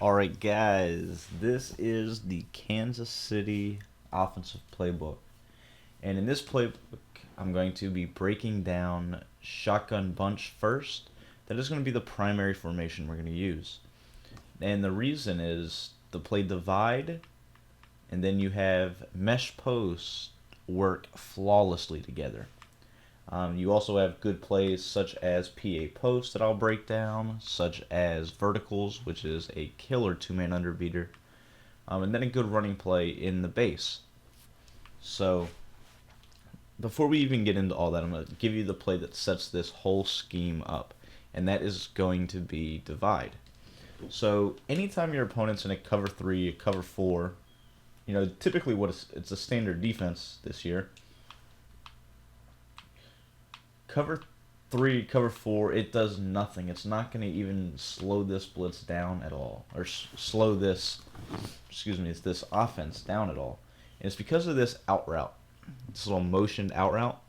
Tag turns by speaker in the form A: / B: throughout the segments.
A: Alright, guys, this is the Kansas City offensive playbook. And in this playbook, I'm going to be breaking down shotgun bunch first. That is going to be the primary formation we're going to use. And the reason is the play divide, and then you have mesh posts work flawlessly together. You also have good plays such as PA post that I'll break down, such as verticals, which is a killer two-man underbeater, and then a good running play in the base. So before we even get into all that, I'm going to give you the play that sets this whole scheme up, and that is going to be divide. So anytime your opponent's in a cover 3, a cover 4, typically it's a standard defense this year. Cover 3, cover 4, it does nothing. It's not going to even slow this blitz down at all, or slow this, this offense down at all. And it's because of this out route, this little motioned out route.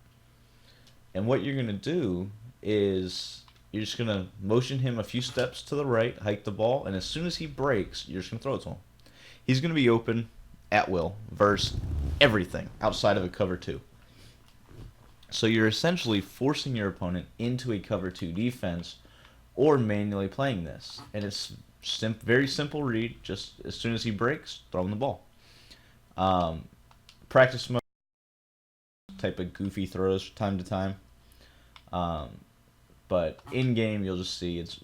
A: And what you're going to do is you're just going to motion him a few steps to the right, hike the ball, and as soon as he breaks, you're just going to throw it to him. He's going to be open at will versus everything outside of a cover 2. So you're essentially forcing your opponent into a cover 2 defense or manually playing this. And it's very simple read. Just as soon as he breaks, throw him the ball. Practice mode, type of goofy throws from time to time. But in game, you'll just see it's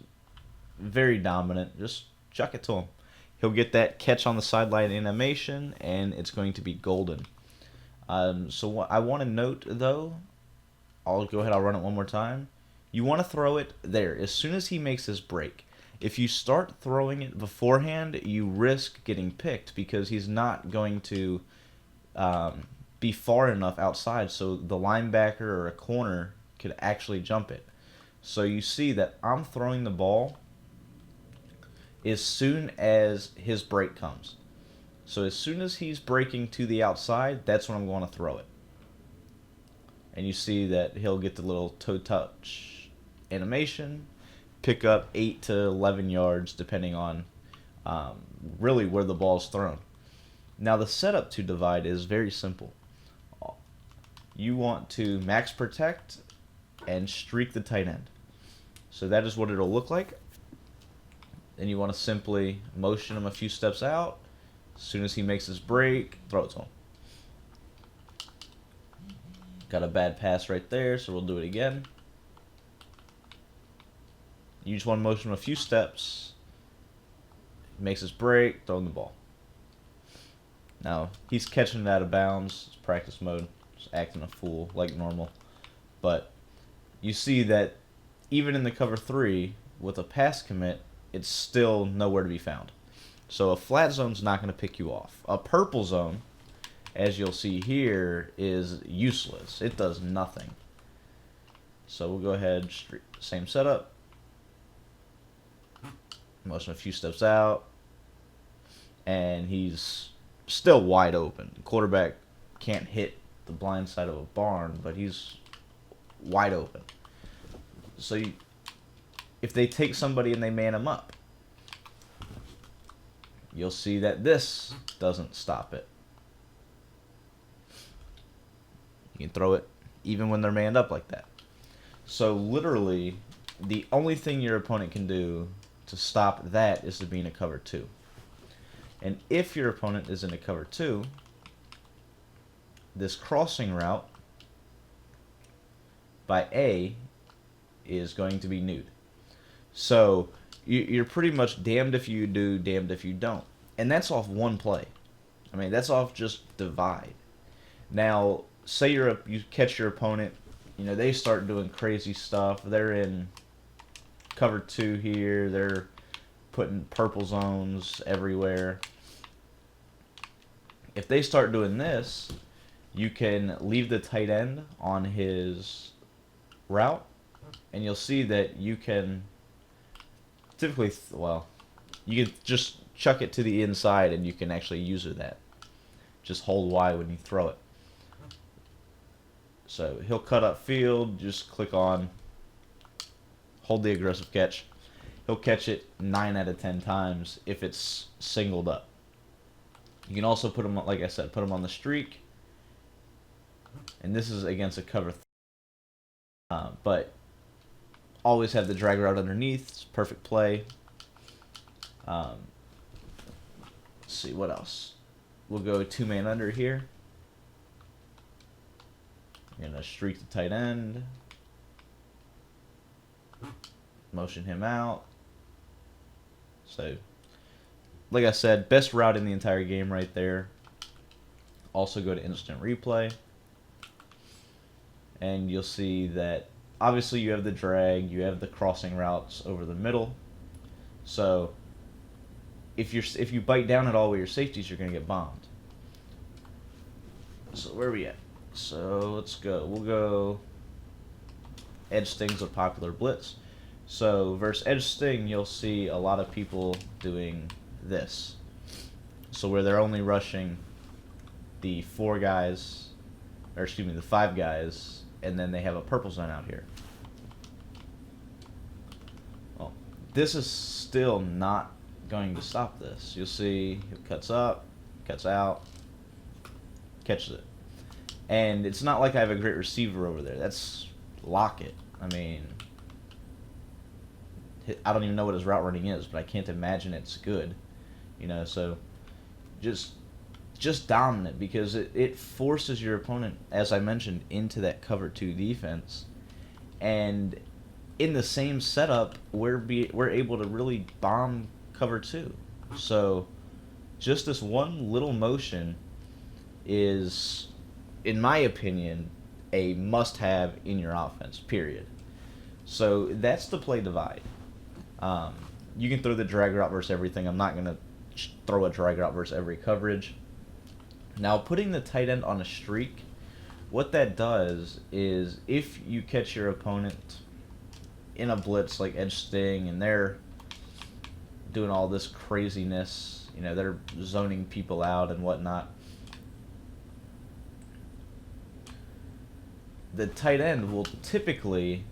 A: very dominant. Just chuck it to him. He'll get that catch on the sideline animation, and it's going to be golden. So what I want to note, though, I'll run it one more time. You want to throw it there as soon as he makes his break. If you start throwing it beforehand, you risk getting picked because he's not going to be far enough outside so the linebacker or a corner could actually jump it. So you see that I'm throwing the ball as soon as his break comes. So as soon as he's breaking to the outside, that's when I'm going to throw it. And you see that he'll get the little toe touch animation, pick up 8 to 11 yards depending on really where the ball's thrown. Now the setup to divide is very simple. You want to max protect and streak the tight end. So that is what it'll look like. Then you want to simply motion him a few steps out. As soon as he makes his break, throw it to him. Got a bad pass right there, so we'll do it again. You just want to motion him a few steps. He makes his break, throw him the ball. Now, he's catching it out of bounds. It's practice mode. Just acting a fool like normal. But you see that even in the cover 3, with a pass commit, it's still nowhere to be found. So a flat zone's not going to pick you off. A purple zone, as you'll see here, is useless. It does nothing. So we'll go ahead, same setup. Motion a few steps out. And he's still wide open. The quarterback can't hit the blind side of a barn, but he's wide open. So if they take somebody and they man him up, you'll see that this doesn't stop it. You can throw it even when they're manned up like that. So literally, the only thing your opponent can do to stop that is to be in a cover 2. And if your opponent is in a cover 2, this crossing route by A is going to be nude. So you're pretty much damned if you do, damned if you don't. And that's off one play. I mean, that's off just divide. Now, say you catch your opponent, they start doing crazy stuff. They're in cover 2 here. They're putting purple zones everywhere. If they start doing this, you can leave the tight end on his route, and you'll see that you can typically, you can just chuck it to the inside and you can actually use that. Just hold Y when you throw it. So he'll cut up field, just click on, hold the aggressive catch. he'll catch it 9 out of 10 times if it's singled up. You can also put him, like I said, put him on the streak, and this is against a cover. But always have the drag route underneath. It's perfect play. Let's see what else. We'll go 2-man under here. I'm gonna streak the tight end. Motion him out. So, like I said, best route in the entire game right there. Also go to instant replay. And you'll see that obviously you have the drag, you have the crossing routes over the middle. So if you bite down at all with your safeties, you're gonna get bombed. So where are we at? So let's go. We'll go edge sting's a popular blitz. So versus edge sting, you'll see a lot of people doing this. So where they're only rushing the 4 guys, or excuse me, the 5 guys, and then they have a purple zone out here. Well, this is still not going to stop this. You'll see it cuts up, cuts out, catches it. And it's not like I have a great receiver over there. That's Lockett. I mean, I don't even know what his route running is, but I can't imagine it's good. You know, so just dominant, because it forces your opponent, as I mentioned, into that cover 2 defense. And in the same setup, we're able to really bomb cover 2. So just this one little motion is, in my opinion, a must-have in your offense, period. So that's the play divide. You can throw the drag route versus everything. I'm not going to throw a drag route versus every coverage. Now, putting the tight end on a streak, what that does is if you catch your opponent in a blitz like edge sting and they're doing all this craziness, you know, they're zoning people out and whatnot, the tight end will typically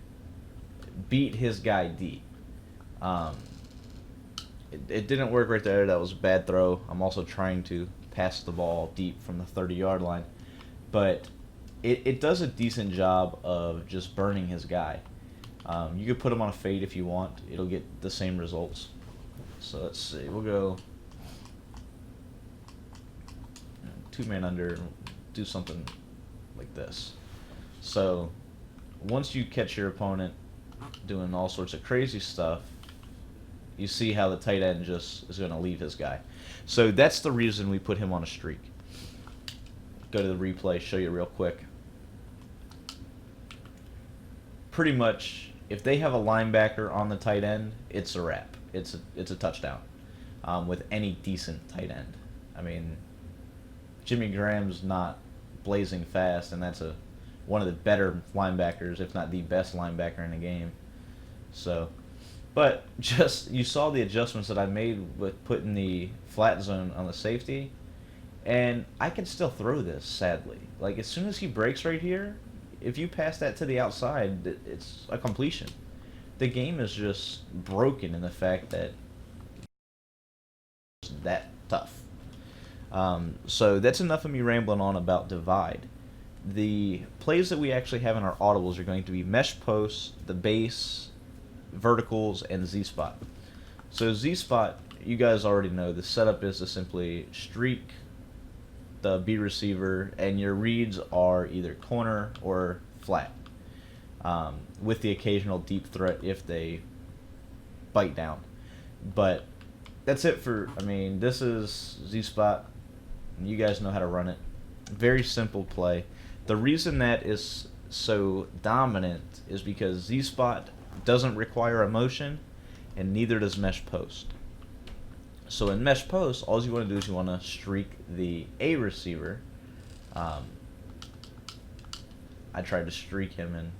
A: beat his guy deep. It didn't work right there. That was a bad throw. I'm also trying to pass the ball deep from the 30-yard line. But it does a decent job of just burning his guy. You could put him on a fade if you want. It'll get the same results. So let's see. We'll go 2-man under, do something like this. So once you catch your opponent doing all sorts of crazy stuff, you see how the tight end just is going to leave his guy. So that's the reason we put him on a streak. Go to the replay, show you real quick. Pretty much, if they have a linebacker on the tight end, it's a wrap. It's a touchdown with any decent tight end. I mean, Jimmy Graham's not blazing fast, and that's one of the better linebackers, if not the best linebacker in the game. So, but just, you saw the adjustments that I made with putting the flat zone on the safety, and I can still throw this, sadly. Like, as soon as he breaks right here, if you pass that to the outside, it's a completion. The game is just broken in the fact that it's that tough. So that's enough of me rambling on about divide. The plays that we actually have in our audibles are going to be mesh posts, the base, verticals, and Z-spot. So Z-spot, you guys already know, the setup is to simply streak the B receiver, and your reads are either corner or flat, with the occasional deep threat if they bite down. But that's it for, I mean, this is Z-spot. You guys know how to run it. Very simple play. The reason that is so dominant is because Z-spot doesn't require a motion, and neither does mesh post. So in mesh post, all you want to do is you want to streak the A receiver. I tried to streak him and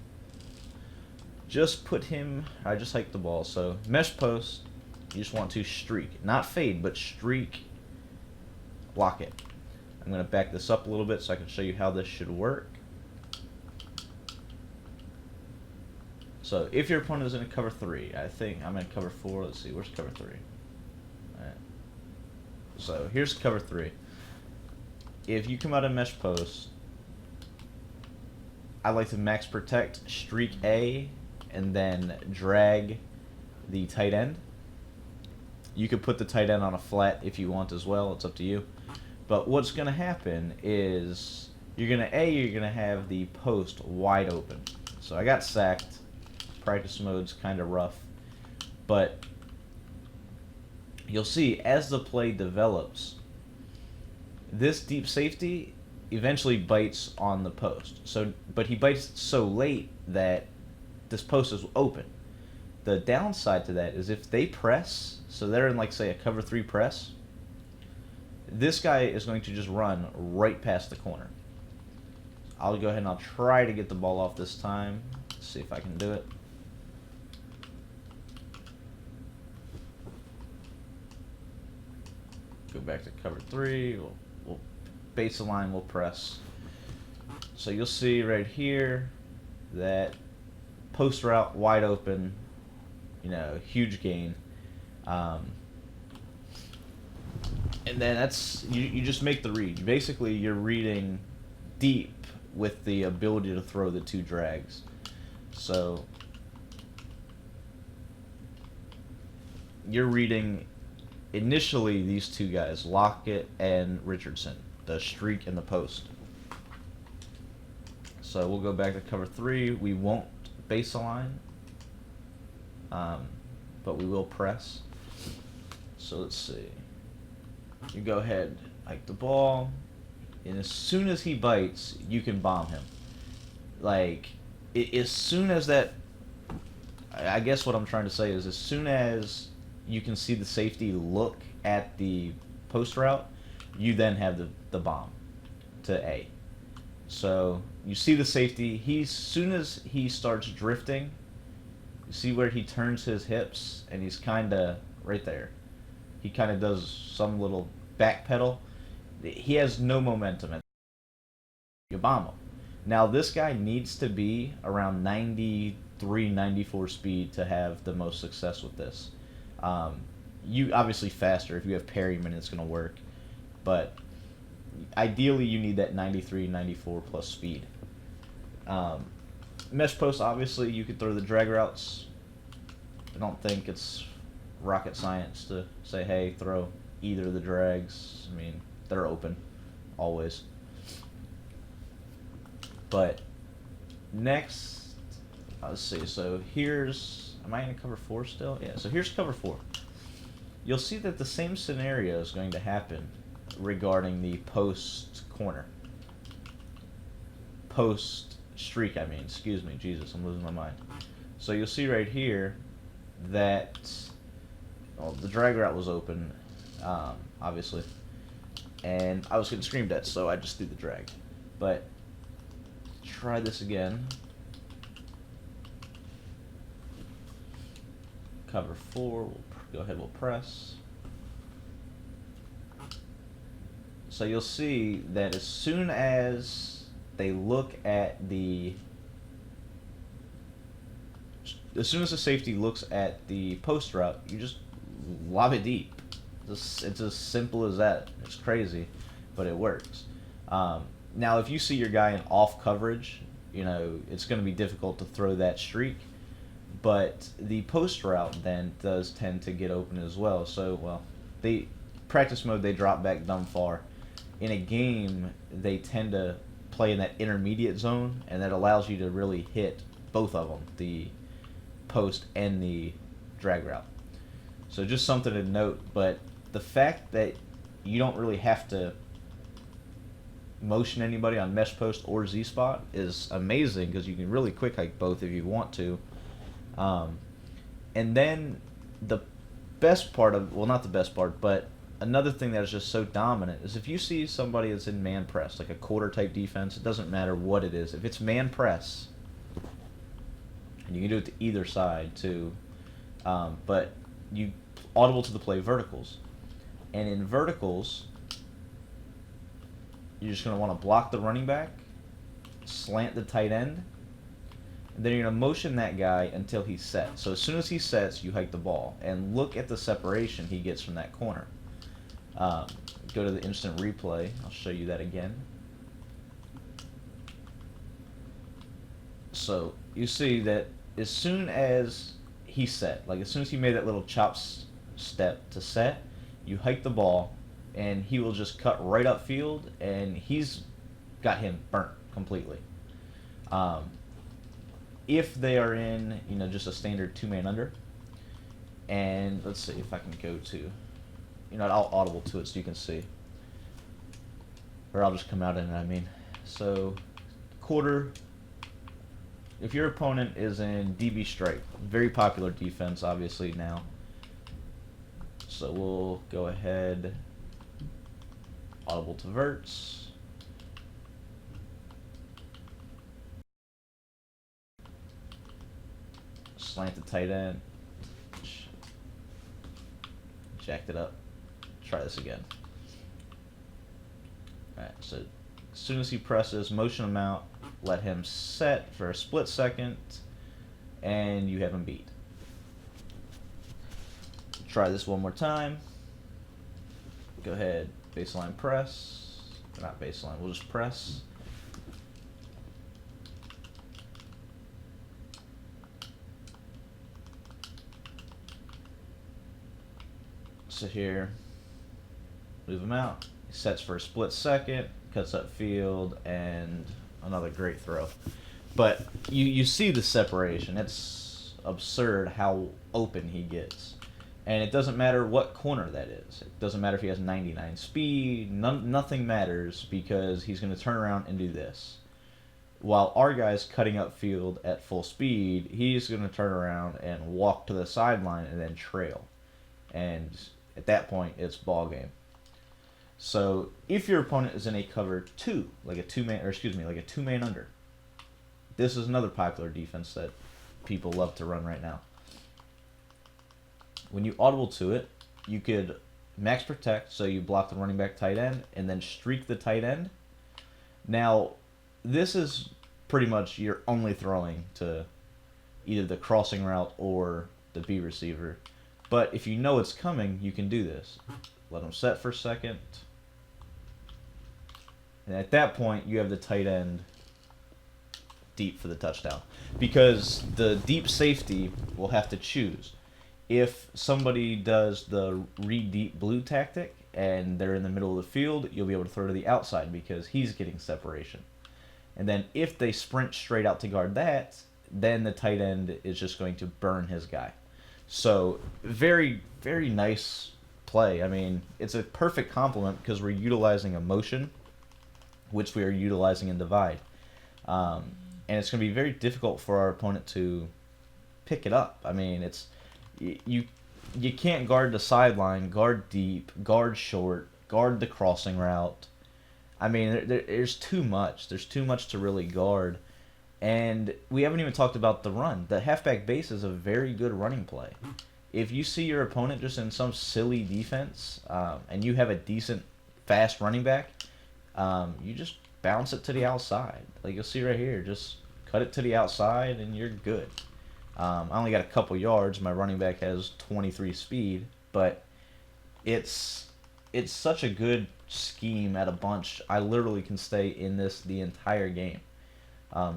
A: just put him, I just hiked the ball. So mesh post, you just want to streak, not fade, but streak, block it. I'm going to back this up a little bit so I can show you how this should work. So if your opponent is in a cover 3, I think I'm in cover 4. Let's see, where's cover 3? Alright. So here's cover 3. If you come out of mesh post, I like to max protect, streak A, and then drag the tight end. You could put the tight end on a flat if you want as well. It's up to you. But what's going to happen is you're going to have the post wide open. So I got sacked. Practice mode's kind of rough. But you'll see as the play develops, this deep safety eventually bites on the post. But he bites so late that this post is open. The downside to that is if they press, so they're in like say a cover 3 press, this guy is going to just run right past the corner. I'll go ahead and I'll try to get the ball off this time. Let's see if I can do it. Go back to cover 3. We'll base the line, we'll press. So you'll see right here that post route wide open, you know, huge gain. And then that's you just make the read. Basically, you're reading deep with the ability to throw the 2 drags. So you're reading initially these 2 guys, Lockett and Richardson, the streak and the post. So we'll go back to cover 3. We won't base a line, but we will press. So let's see. You go ahead, hike the ball, and as soon as he bites, you can bomb him. Like, as soon as that, I guess what I'm trying to say is as soon as you can see the safety look at the post route, you then have the bomb to A. So you see the safety, as soon as he starts drifting, you see where he turns his hips, and he's kind of right there. He kind of does some little back pedal. He has no momentum. You bomb him. Now this guy needs to be around 93, 94 speed to have the most success with this. You obviously faster. If you have parryman, it's going to work. But ideally you need that 93, 94 plus speed. Mesh post, obviously you could throw the drag routes. I don't think it's rocket science to say, hey, throw either of the drags. I mean, they're open always. But next, let's see. So here's, am I in cover 4 still? Yeah, so here's cover 4. You'll see that the same scenario is going to happen regarding the post corner. Post streak, I mean, excuse me, Jesus, I'm losing my mind. So you'll see right here that, well, the drag route was open, obviously, and I was getting screamed at, so I just threw the drag. But try this again. Cover 4, we'll go ahead, we'll press. So you'll see that as soon as they look at the, as soon as the safety looks at the post route, you just lob it deep. It's as simple as that. It's crazy, but it works. Now, if you see your guy in off coverage, you know, it's going to be difficult to throw that streak. But the post route then does tend to get open as well. So, well, they practice mode, they drop back dumb far. In a game, they tend to play in that intermediate zone, and that allows you to really hit both of them, the post and the drag route. So just something to note. But the fact that you don't really have to motion anybody on mesh post or Z spot is amazing, because you can really quick hike both if you want to. And then the best part of, well, not the best part, but another thing that is just so dominant is if you see somebody that's in man press, like a quarter type defense, it doesn't matter what it is. If it's man press, and you can do it to either side too, but you audible to the play verticals. And in verticals, you're just going to want to block the running back, slant the tight end, And then you're going to motion that guy until he's set. So as soon as he sets, you hike the ball. And look at the separation he gets from that corner. Go to the instant replay. I'll show you that again. So you see that as soon as he set, like as soon as he made that little chop step to set, you hike the ball, and he will just cut right upfield, and he's got him burnt completely. If they are in, just a standard two-man under, and let's see if I can go to, I'll audible to it so you can see, or I'll just come out in it. I mean, so quarter. If your opponent is in DB strike, very popular defense, obviously now. So we'll go ahead, audible to verts. Slant the tight end. Jacked it up. Try this again. Alright, so as soon as he presses, motion him out, let him set for a split second, and you have him beat. Try this one more time. Go ahead, baseline press. Not baseline, we'll just press. Sit here, move him out. He sets for a split second, cuts upfield, and another great throw. But you see the separation. It's absurd how open he gets. And it doesn't matter what corner that is. It doesn't matter if he has 99 speed. Nothing matters, because he's going to turn around and do this. While our guy's cutting upfield at full speed, he's going to turn around and walk to the sideline and then trail. And at that point, it's ball game. So if your opponent is in a cover 2, like a two-man under, this is another popular defense that people love to run right now. When you audible to it, you could max protect, so you block the running back tight end, and then streak the tight end. Now, this is pretty much you're only throwing to either the crossing route or the B receiver. But if you know it's coming, you can do this. Let him set for a second. And at that point, you have the tight end deep for the touchdown. Because the deep safety will have to choose. If somebody does the read deep blue tactic and they're in the middle of the field, you'll be able to throw to the outside because he's getting separation. And then if they sprint straight out to guard that, then the tight end is just going to burn his guy. So very, very nice play. I mean, it's a perfect complement because we're utilizing a motion, which we are utilizing in divide. And it's going to be very difficult for our opponent to pick it up. I mean, it's you can't guard the sideline, guard deep, guard short, guard the crossing route. I mean, there's too much. There's too much to really guard. And we haven't even talked about the run. The halfback base is a very good running play. If you see your opponent just in some silly defense, and you have a decent, fast running back, you just bounce it to the outside. Like you'll see right here, just cut it to the outside and you're good. I only got a couple yards. My running back has 23 speed, but it's such a good scheme at a bunch. I literally can stay in this the entire game.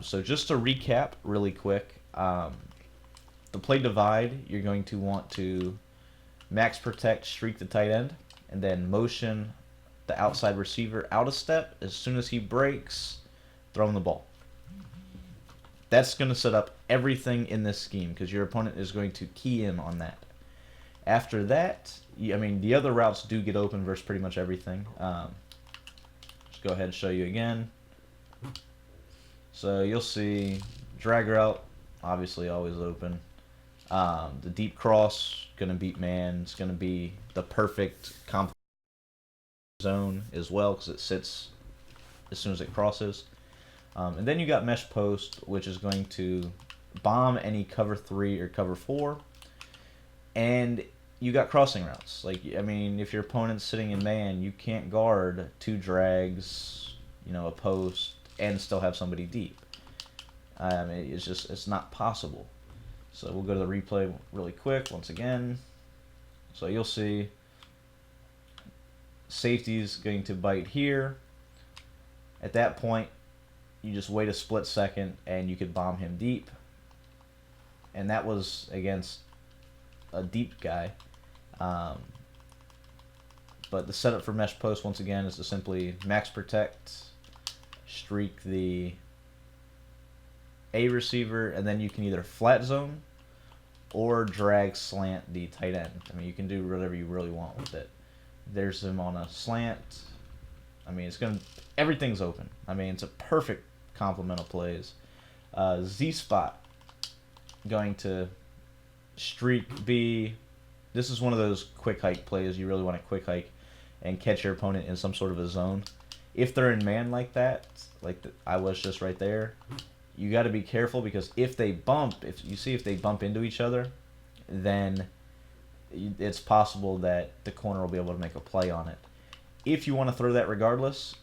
A: So just to recap really quick, the play divide, you're going to want to max protect, streak the tight end, and then motion the outside receiver out a step. As soon as he breaks, throw him the ball. That's going to set up everything in this scheme because your opponent is going to key in on that. After that, I mean, the other routes do get open versus pretty much everything. Just go ahead and show you again. So you'll see drag route, obviously always open. The deep cross, going to beat man. It's going to be the perfect complement zone as well because it sits as soon as it crosses. And then you got mesh post, which is going to bomb any cover 3 or cover 4. And you got crossing routes. Like, I mean, if your opponent's sitting in man, you can't guard 2 drags, a post, and still have somebody deep. It's not possible. So we'll go to the replay really quick once again. So you'll see safety's going to bite here. At that point, you just wait a split second and you could bomb him deep. And that was against a deep guy. But the setup for mesh post, once again, is to simply max protect, streak the A receiver, and then you can either flat zone or drag slant the tight end. I mean, you can do whatever you really want with it. There's him on a slant. I mean, everything's open. I mean, it's a perfect complement of plays. Z-spot going to streak B. This is one of those quick hike plays. You really want to quick hike and catch your opponent in some sort of a zone. If they're in man like that, I was just right there, you got to be careful, because if they bump into each other, then it's possible that the corner will be able to make a play on it. If you want to throw that regardless,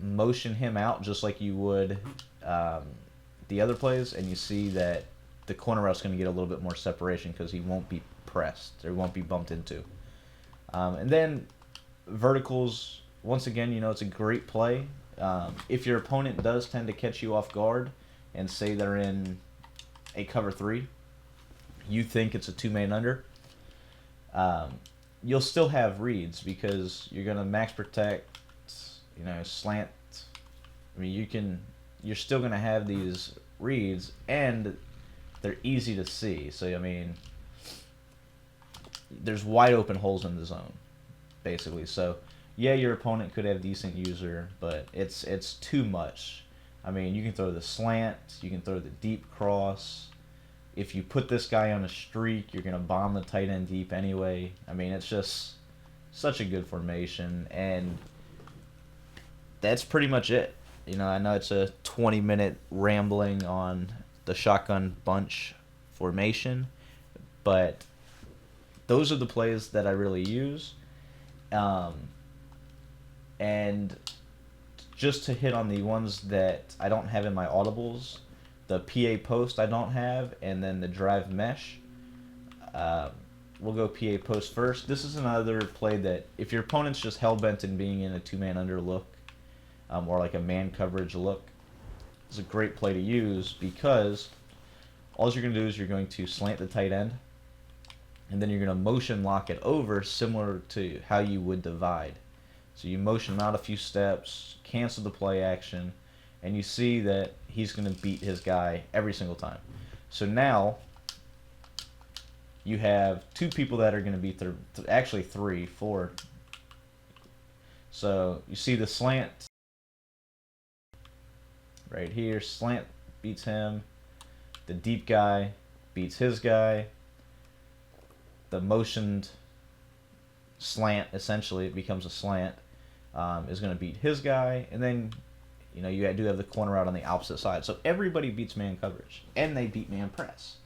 A: motion him out just like you would the other plays, and you see that the corner route's going to get a little bit more separation because he won't be pressed, or won't be bumped into. And then verticals, once again, it's a great play. If your opponent does tend to catch you off guard, and say they're in a cover 3, you think it's a 2-man under, you'll still have reads, because you're going to max protect, slant. I mean, you're still going to have these reads, and they're easy to see. So, I mean, there's wide open holes in the zone, basically. So, yeah, your opponent could have decent user, but it's too much. I mean, you can throw the slant, you can throw the deep cross. If you put this guy on a streak, you're going to bomb the tight end deep anyway. I mean, it's just such a good formation, and that's pretty much it. I know it's a 20-minute rambling on the shotgun bunch formation, but those are the plays that I really use. And just to hit on the ones that I don't have in my audibles, the PA post I don't have, and then the drive mesh. We'll go PA post first. This is another play that, if your opponent's just hell-bent in being in a 2-man under look, or like a man coverage look, it's a great play to use, because all you're going to do is you're going to slant the tight end, and then you're going to motion lock it over, similar to how you would divide. So you motion out a few steps, cancel the play action, and you see that he's going to beat his guy every single time. So now you have 2 people that are going to beat actually 3, 4. So you see the slant right here. Slant beats him. The deep guy beats his guy. The motioned slant, essentially, it becomes a slant, is going to beat his guy. And then, you do have the corner out on the opposite side. So everybody beats man coverage, and they beat man press.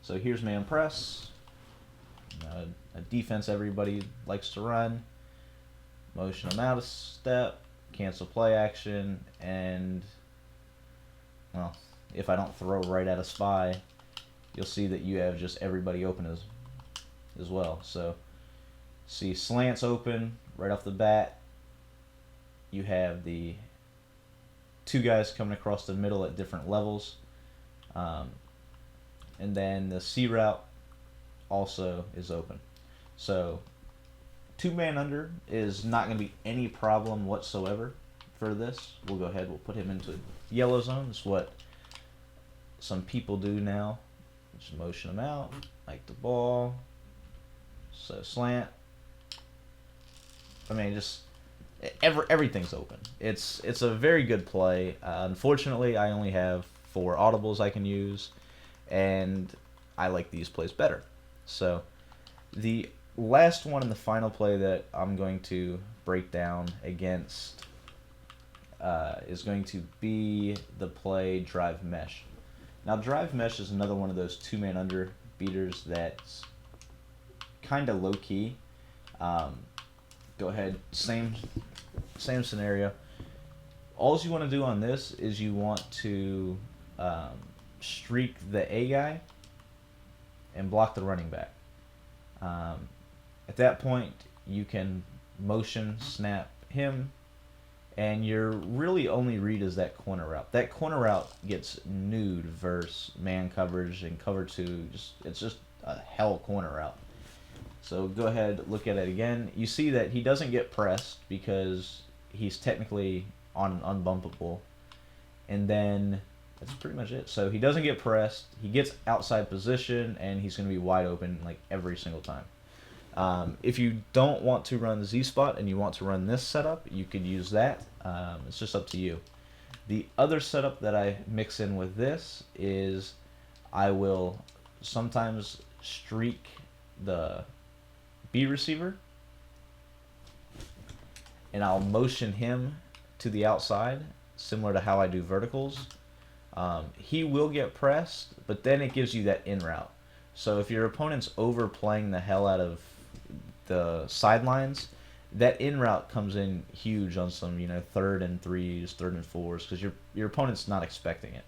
A: So here's man press. A defense everybody likes to run. Motion them out a step, cancel play action, and, well, if I don't throw right at a spy, you'll see that you have just everybody open as well. So, see slants open right off the bat. You have the 2 guys coming across the middle at different levels. And then the C route also is open. So 2-man under is not going to be any problem whatsoever for this. We'll go ahead, we'll put him into yellow zone. That's what some people do now. Just motion him out, like the ball. So slant. I mean, just everything's open. It's a very good play. Unfortunately, I only have 4 audibles I can use, and I like these plays better. So the last one and the final play that I'm going to break down against is going to be the play drive mesh. Now, drive mesh is another one of those 2-man under beaters that's kind of low key. Go ahead, same scenario. All you want to do on this is you want to streak the A guy and block the running back. At that point, you can motion snap him, and your really only read is that corner route. That corner route gets nude versus man coverage and cover two. It's just a hell corner route. So go ahead, look at it again. You see that he doesn't get pressed because he's technically on unbumpable, and then that's pretty much it. So he doesn't get pressed. He gets outside position, and he's going to be wide open like every single time. If you don't want to run Z spot and you want to run this setup, you could use that. It's just up to you. The other setup that I mix in with this is I will sometimes streak the B receiver, and I'll motion him to the outside, similar to how I do verticals. He will get pressed, but then it gives you that in route. So if your opponent's overplaying the hell out of the sidelines, that in route comes in huge on some 3rd and 3s, 3rd and 4s, because your opponent's not expecting it.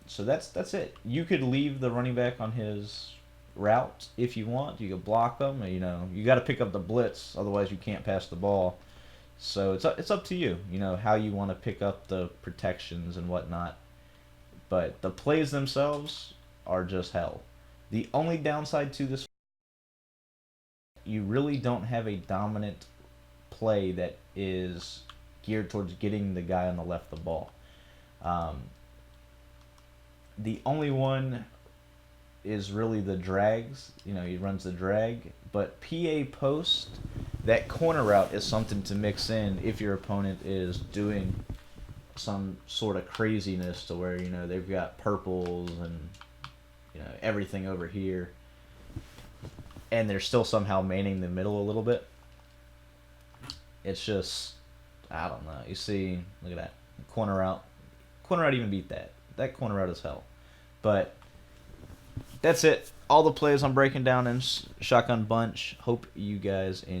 A: So that's it. You could leave the running back on his route if you want. You could block them. You got to pick up the blitz, otherwise you can't pass the ball. So it's up to you. How you want to pick up the protections and whatnot. But the plays themselves are just hell. The only downside to this, you really don't have a dominant play that is geared towards getting the guy on the left the ball. The only one is really the drags. He runs the drag. But PA post, that corner route is something to mix in if your opponent is doing some sort of craziness to where they've got purples and everything over here, and they're still somehow manning the middle a little bit. It's just, I don't know. You see, look at that corner route. Corner route even beat that. That corner route is hell. But that's it. All the plays I'm breaking down in Shotgun Bunch. Hope you guys enjoy.